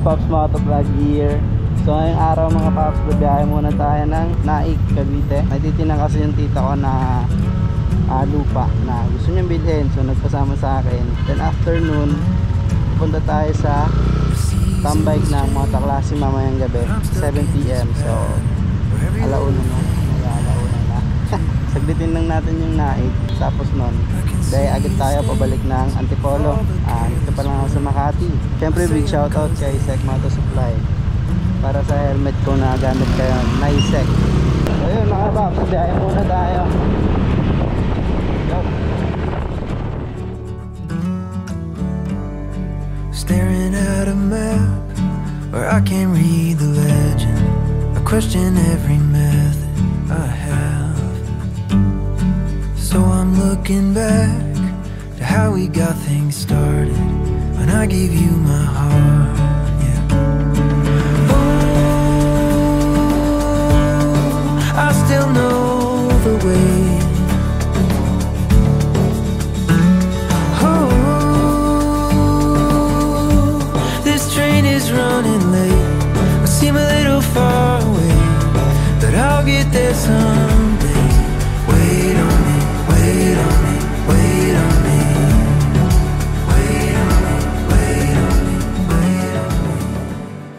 Pops Motovlog here. So ngayong araw mga Pops, babiyahe muna tayo ng Naik, Cavite. Natitinang kasi yung tita ko na lupa na gusto niyang bilhin, so nagpasama sa akin. Then afternoon, pupunta tayo sa tambike ng motoklase mamayang gabi, 7 PM. So alauna na saglitin lang natin yung Naik. Tapos nun, dahil agad tayo pabalik ng Antipolo. Dito pa lang ako sa Makati. Siyempre big shoutout kay Sec Moto Supply para sa helmet ko na gamit kayo, Naisec. So yun mga Pops, biyahe muna tayo. Go. Staring at a map where I can't read the legend. I question every method I have. So I'm looking back to how we got things started when I gave you my heart, yeah. Oh, I still know the way. Oh, this train is running late. I seem a little far away, but I'll get there someday. Wait on me. Wait on me, wait on me. Wait on me, wait on me, wait on me.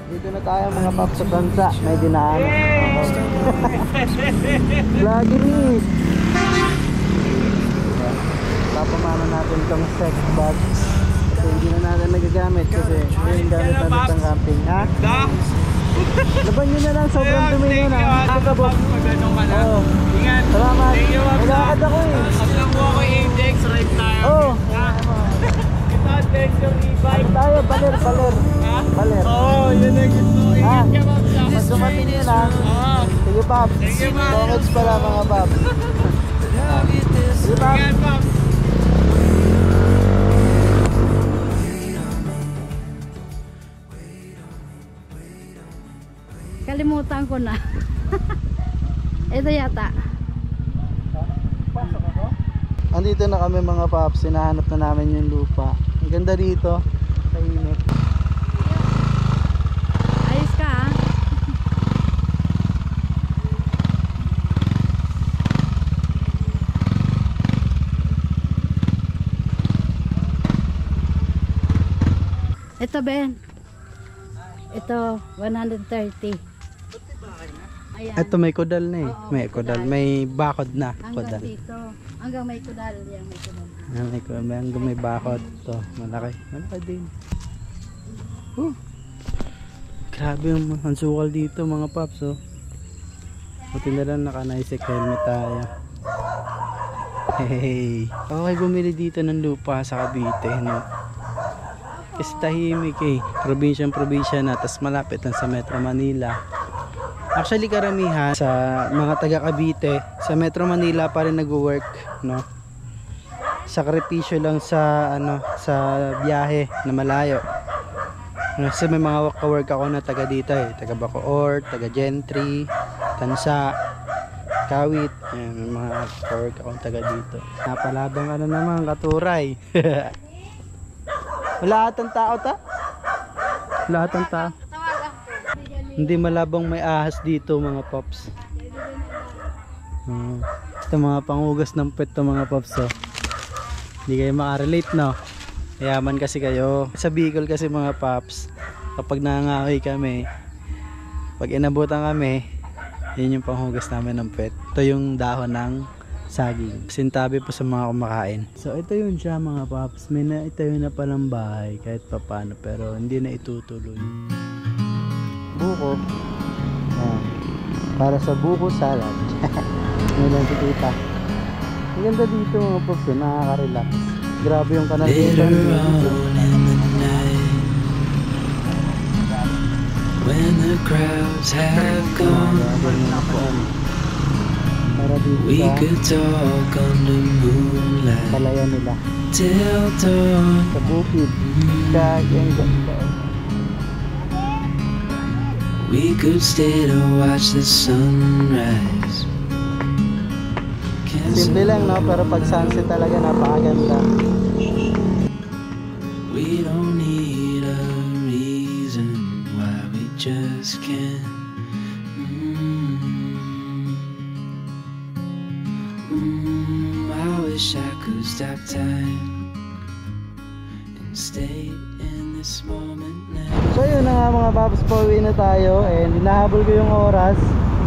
Dito na tayo mga Pops sa bansa. May dinaan. Vloggeries. Papamana natin itong sex bag. Kasi hindi na natin nagagamit kasi yung gamit natin pang camping. Ha? Laban nyo na lang, sobrang dumi nyo na. Kakabot. Oo. Ingat. Salamat. Nagakad ako eh. Lang mo ako index, right tayo. Oo. Ito adventure e-bike. Tayo, baler. Baler. Oo, yun ang gusto. Ingat ka Pops. Pag dumating yun ha. Sige Pops. Sige Pops. Congrats pala mga Pops. Sige Pops. Ingat Pops. Kalimutan ko na. Ito yata. Andito na kami mga Pops. Hinahanap na namin yung lupa. Ang ganda dito. Kainit. Ayos ka ha. Ito Ben. Ito 130. Ayan. Ito may kudal na eh. Oo, May kudal. May bakod na. Hanggang Kudal. dito. Hanggang may kudal. Yan, may kudal. May kudal. Hanggang may bakod. Ito. Malaki. Malaki din. Grabe ang sukal dito mga Pops. Oh. Buti na lang naka-Naisec helmet tayo. Hey. Okay bumili dito ng lupa sa Cavite. No? Kasi tahimik eh. Probinsya na. Tas malapit lang sa Metro Manila. Actually karamihan sa mga taga Cavite sa Metro Manila pa rin nagwo-work, no? Sakripisyo lang sa sa biyahe na malayo. Kasi may mga ka-work ako na taga dito eh, taga Bacoor, taga Gentry, Tansa, Kawit. Ayan, may mga ka-work ako taga dito. Napalabang naman katuray. Wala atang tao ta? Wala atang tao. Hindi malabang may ahas dito mga Pops. Ito mga pangugas ng pet to mga Pops. Oh. Hindi kayo makarelate no. Yaman kasi kayo. Sa Bicol kasi mga Pops, kapag nangangahoy kami, pag inabutan kami, yun yung panghugas namin ng pet. Ito yung dahon ng saging. Sintabi po sa mga kumakain. So ito yun siya mga Pops. May naitayo na palang bahay kahit papano pero hindi na itutuloy. Buko para sa buko salad. Ngayon si tita. Ang ganda dito mga Pops, nakaka-relax. Grabe yung kanal dito. When the crowds have gone, we could talk under moonlight till dawn. Sa bukid. Kaya ang ganda. We could stay to watch the sunrise. Simple lang, no? Pero pag sunset talaga napakaganda. We don't need a reason why we just can't. I wish I could stop time and stay in this moment now. So yun na nga mga paps, pauwi na tayo and hinahabol ko yung oras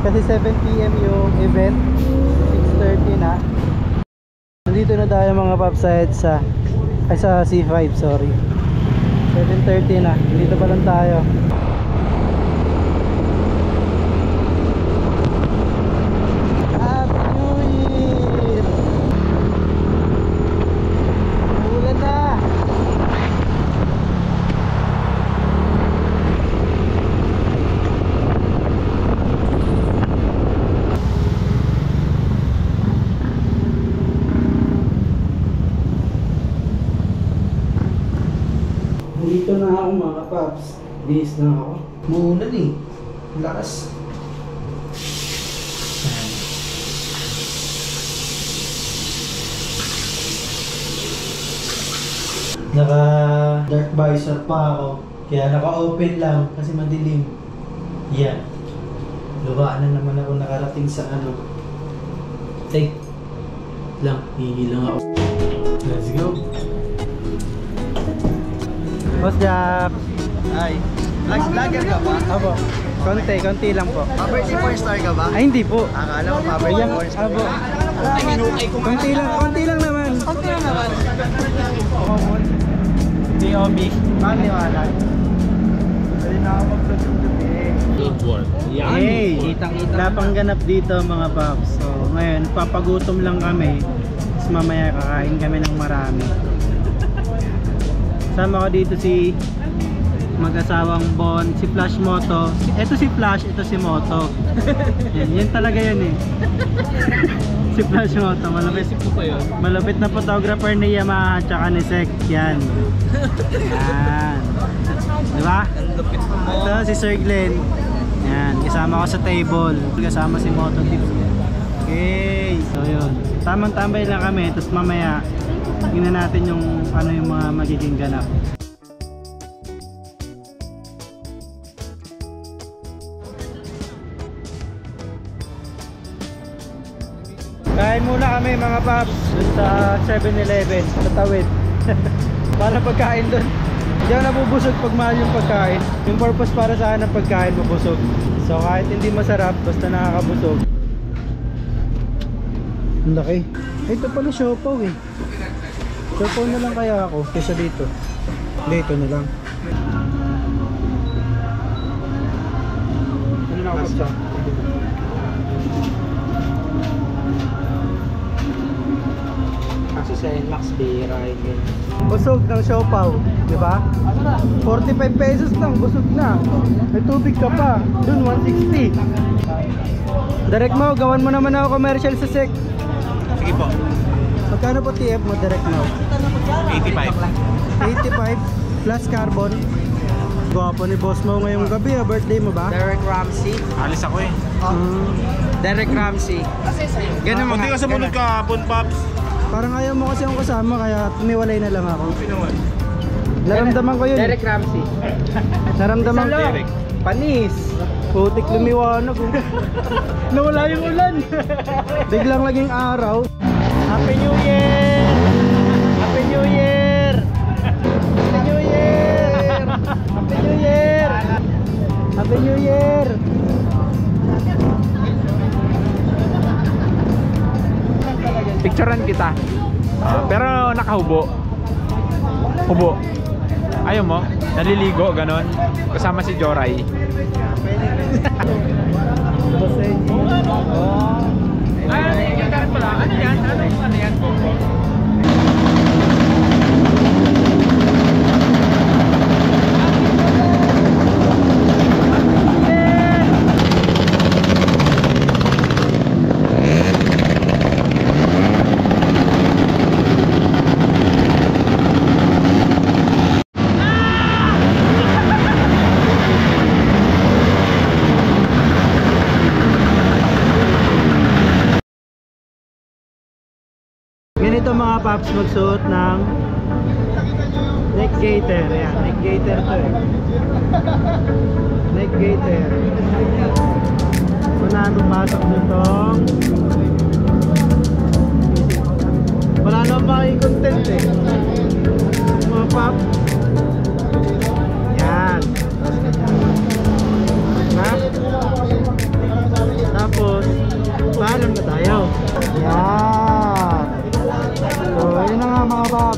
kasi 7 PM yung event, 6:30 na. Nandito na tayo mga paps sa EDSA, ay sa C5, sorry. 7:30 na, dito pa lang tayo. Happy New Year! Uulan na! Dito na ako mga paps. Bihis na ako. Muulan eh. Lakas. Naka dark visor pa ako. Kaya naka-open lang kasi madilim. Yan. Luwaan na naman ako nakarating sa ano. Take lang. Hihilang ako. Let's go. Boss Jack. Ay, vlogger ka ba? Opo. Konti lang po. Paperty porn star ka ba? Ay, hindi po. Akala ko paperty Ayan, porn star. abo. Konti lang naman. Konti lang naman. D.O.B. Maniwala. Pwede na ako mag-vlog yung gabi. Good work. Hey, napangganap dito mga paps. So, ngayon, papagutom lang kami. Tapos mamaya kakain kami ng marami. Sama ko dito si mag-asawang Bon, si Flash Moto. Ito si Flash, ito si Moto. Yan talaga yan eh. Si Flash Moto, malapit na photographer ni Yamaha at saka ni Sek. Yan. Yan. Diba? Ito si Sir Glenn. Yan, kasama ko sa table. Kasama si Moto Tips. Okay, so yun. Tamang-tambay lang kami, tapos mamaya tingnan natin yung ano yung mga magiging ganap. Kain muna kami mga paps dun sa 7-Eleven sa Tawid. Para pagkain dun. Hindi ako nabubusog pag mahal yung pagkain. Yung purpose para sa akin ng pagkain mabusog. So kahit hindi masarap basta nakakabusog. Ang laki. Ito pala siopaw eh. Siopaw na lang kaya ako kaysa dito. Dito na lang. Ano na ako sa? Kasi sa Max Beera yun. Busog ng siopaw, di ba? 45 pesos lang, busog na. May tubig ka pa. Dun 160. Direct mo, gawan mo naman ako commercial sa Sek. Sige po. Magkano po TF mo direct mo? 85. 85 plus carbon. Gwapo ni boss mo ngayong gabi, birthday mo ba? Derek Ramsey. Alis ako eh. Derek Ramsey. Ganun Hindi ka sumunod kahapon, Pops. Parang ayaw mo kasi akong kasama kaya tumiwalay na lang ako. Naramdaman ko yun. Derek Ramsey. Naramdaman ko. Derek. Panis. Putik lumiwanag. Nawala yung ulan. Biglang naging araw. Happy New Year! Happy New Year! Happy New Year! Happy New Year! Happy New Year! Picturean kita. Pero nakahubo. Hubo. Ayaw mo? Naliligo, ganon. Kasama si Joray. Ay, yung garit pala. Ano yan? Ano yan? Ganito mga paps magsuot ng neck gaiter. Ayan, neck gaiter to eh. Neck gaiter. Wala nang pasok nitong wala nang maki-content eh. Mga pap. Yan. Ha? Tapos paalam na tayo. Yan. So, yun na nga mga pap.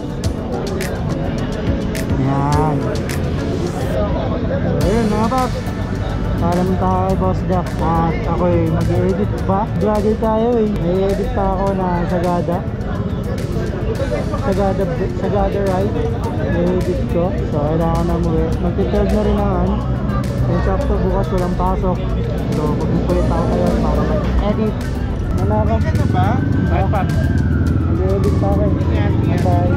Yan. So, yun mga pap. Paalam na tayo kay Boss Jack. At ako'y mag-edit pa. Vlogger tayo eh. May edit pa ako na Sagada. Sagada ride. I-edit ko. So kailangan na umuwi. Magti-12 na rin naman. Kaya sakto bukas walang pasok. So magpupulit ako kayo para mag-edit. Nanakam. Ano ba? Bye, Pop. Mag-edit pa ako. Bye.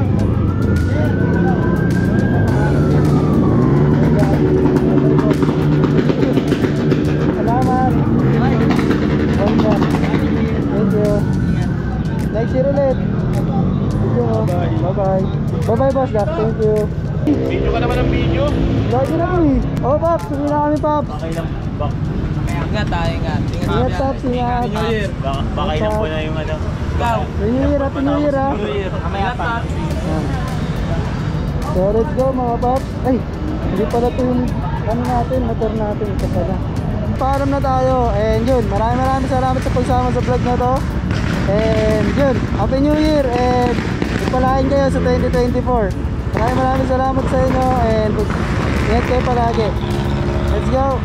Salamat. Thank you. Next year ulit. Bye-bye. Bye-bye, Boss Jack. Thank you. Video ka naman ng video. Lagi na kami. Oh, Pops. Suwi na kami, Pops. Okay lang. Ingat tayo, ingat. Ingat, Pops. Ingat. Baka ilang po na yung ano. Ikaw. New Year. Happy New Year, ha. Ingat pa. Yan. So, let's go, mga Pops. Ay, hindi pala ito yung ano natin, motor natin. Ito pala. Paalam na tayo. And yun, maraming salamat sa pagsama sa vlog na to. And yun, Happy New Year. And pagpalain kayo sa 2024. Maraming salamat sa inyo. And ingat kayo palagi. Let's go.